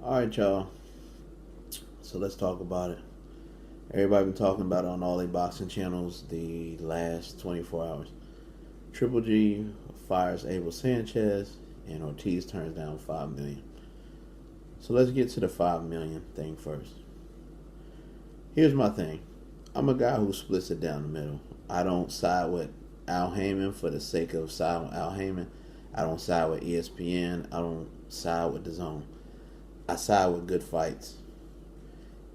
Alright, y'all. So let's talk about it. Everybody been talking about it on all the boxing channels the last 24 hours. Triple G fires Abel Sanchez and Ortiz turns down $5 million. So let's get to the $5 million thing first. Here's my thing. I'm a guy who splits it down the middle. I don't side with Al Heyman for the sake of siding with Al Heyman. I don't side with ESPN. I don't side with DAZN. I side with good fights.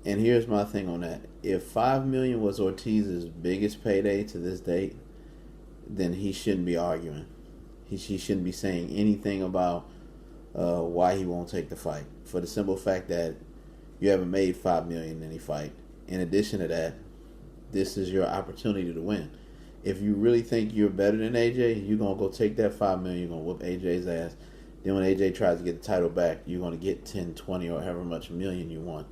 And here's my thing on that. If $5 million was Ortiz's biggest payday to this date, then he shouldn't be arguing. He shouldn't be saying anything about why he won't take the fight. For the simple fact that you haven't made $5 million in any fight. In addition to that, this is your opportunity to win. If you really think you're better than AJ, you're going to go take that $5 million, you're going to whoop AJ's ass. Then when AJ tries to get the title back, you're going to get 10, 20, or however much million you want.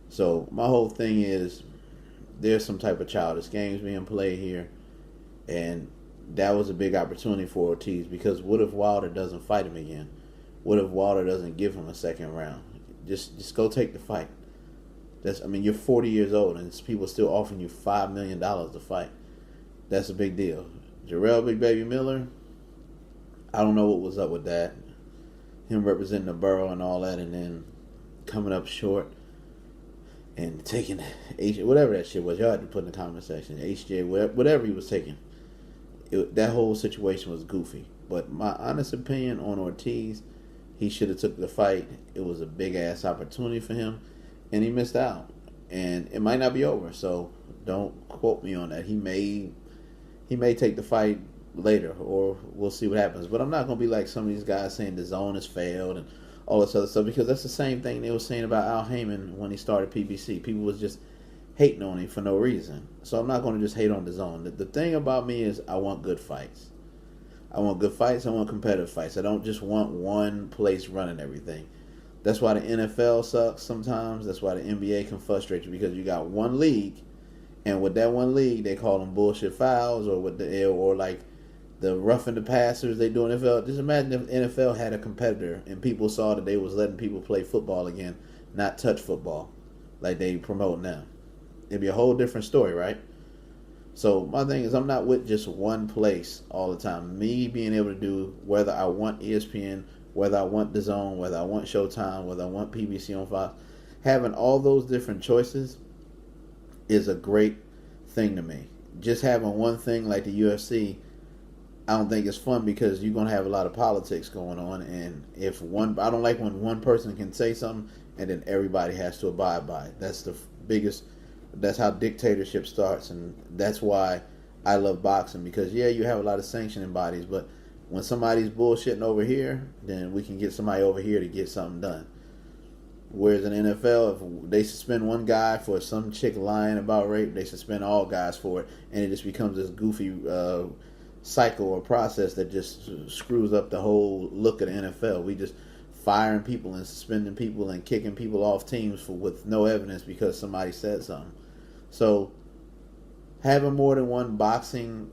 So my whole thing is there's some type of childish games being played here. And that was a big opportunity for Ortiz, because what if Wilder doesn't fight him again? What if Wilder doesn't give him a second round? Just go take the fight. You're 40 years old and people still offering you $5 million to fight. That's a big deal. Jarrell Big Baby Miller, I don't know what was up with that. Him representing the borough and all that, and then coming up short and taking whatever that shit was. Y'all had to put in the comment section. HJ, whatever he was taking. That whole situation was goofy. But my honest opinion on Ortiz, he should have took the fight. It was a big ass opportunity for him, and he missed out. And it might not be over, so don't quote me on that. He may take the fight later, or we'll see what happens. But I'm not going to be like some of these guys saying DAZN has failed and all this other stuff, because that's the same thing they were saying about Al Heyman when he started PBC. People was just hating on him for no reason. So I'm not going to just hate on DAZN. The thing about me is I want good fights. I want good fights. I want competitive fights. I don't just want one place running everything. That's why the NFL sucks sometimes. That's why the NBA can frustrate you, because you got one league, and with that one league, they call them bullshit fouls, or like the roughing the passers they do in NFL. Just imagine if NFL had a competitor and people saw that they was letting people play football again, not touch football like they promote now. It'd be a whole different story, right? So my thing is, I'm not with just one place all the time. Me being able to do whether I want ESPN, whether I want DAZN, whether I want Showtime, whether I want PBC on Fox, having all those different choices is a great thing to me. Just having one thing like the UFC, I don't think it's fun, because you're going to have a lot of politics going on. And I don't like when one person can say something and then everybody has to abide by it. That's how dictatorship starts. And that's why I love boxing, because you have a lot of sanctioning bodies, but when somebody's bullshitting over here, then we can get somebody over here to get something done. Whereas in NFL, if they suspend one guy for some chick lying about rape, they suspend all guys for it, and it just becomes this goofy cycle or process that just screws up the whole look of the NFL. We just firing people and suspending people and kicking people off teams with no evidence because somebody said something. So having more than one boxing,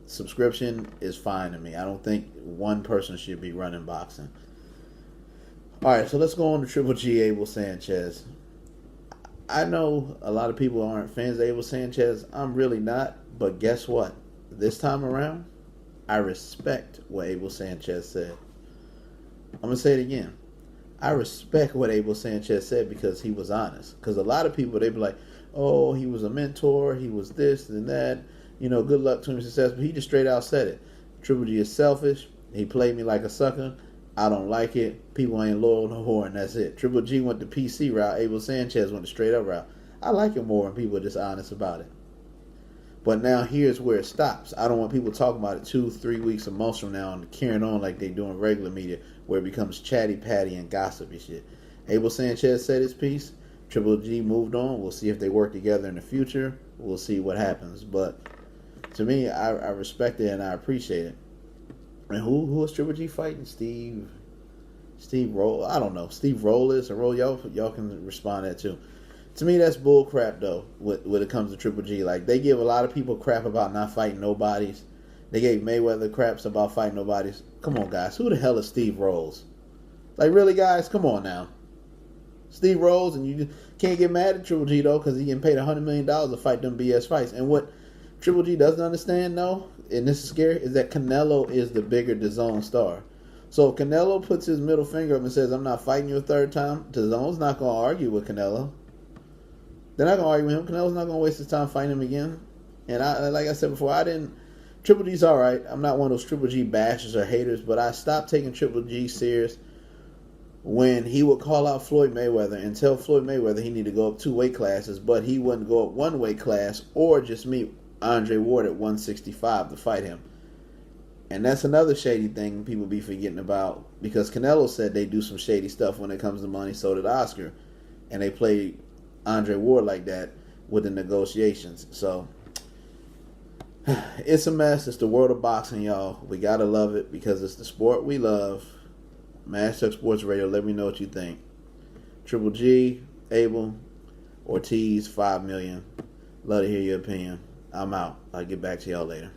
subscription is fine to me. I don't think one person should be running boxing. All right, so let's go on to Triple G Abel Sanchez. I know a lot of people aren't fans of Abel Sanchez. I'm really not, but guess what? This time around, I respect what Abel Sanchez said. I'm going to say it again. I respect what Abel Sanchez said, because he was honest. Because a lot of people, they be like, oh, he was a mentor, he was this and that. Good luck to him, success. But he just straight out said it. Triple G is selfish. He played me like a sucker. I don't like it. People ain't loyal no more, and that's it. Triple G went the PC route. Abel Sanchez went the straight up route. I like it more when people are just honest about it. But now here's where it stops. I don't want people talking about it 2-3 weeks, a month from now, and carrying on like they do in regular media, where it becomes chatty patty and gossipy shit. Abel Sanchez said his piece. Triple G moved on. We'll see if they work together in the future. We'll see what happens. But to me, I respect it and I appreciate it. And who was Triple G fighting? Steve Roll? I don't know. Steve Rollis or Roll? Y'all can respond to that too. To me, that's bull crap, though, when it comes to Triple G. Like, they give a lot of people crap about not fighting nobodies. They gave Mayweather craps about fighting nobodies. Come on, guys. Who the hell is Steve Rolls? Like, really, guys? Come on now. Steve Rose, and you can't get mad at Triple G, though, because he getting paid $100 million to fight them BS fights. And what Triple G doesn't understand, though, and this is scary, is that Canelo is the bigger DAZN star. So if Canelo puts his middle finger up and says, I'm not fighting you a third time, DAZN's not going to argue with Canelo. They're not going to argue with him. Canelo's not going to waste his time fighting him again. And like I said before, Triple G's all right. I'm not one of those Triple G bashers or haters, but I stopped taking Triple G serious when he would call out Floyd Mayweather and tell Floyd Mayweather he needed to go up 2 weight classes, but he wouldn't go up 1 weight class or just meet Andre Ward at 165 to fight him. And that's another shady thing people be forgetting about, because Canelo said they do some shady stuff when it comes to money. So did Oscar, and they played Andre Ward like that with the negotiations. So it's a mess. It's the world of boxing, y'all. We gotta love it because it's the sport we love. Mash Tuck Sports Radio, let me know what you think. Triple G, Abel, Ortiz, 5 million. Love to hear your opinion. I'm out. I'll get back to y'all later.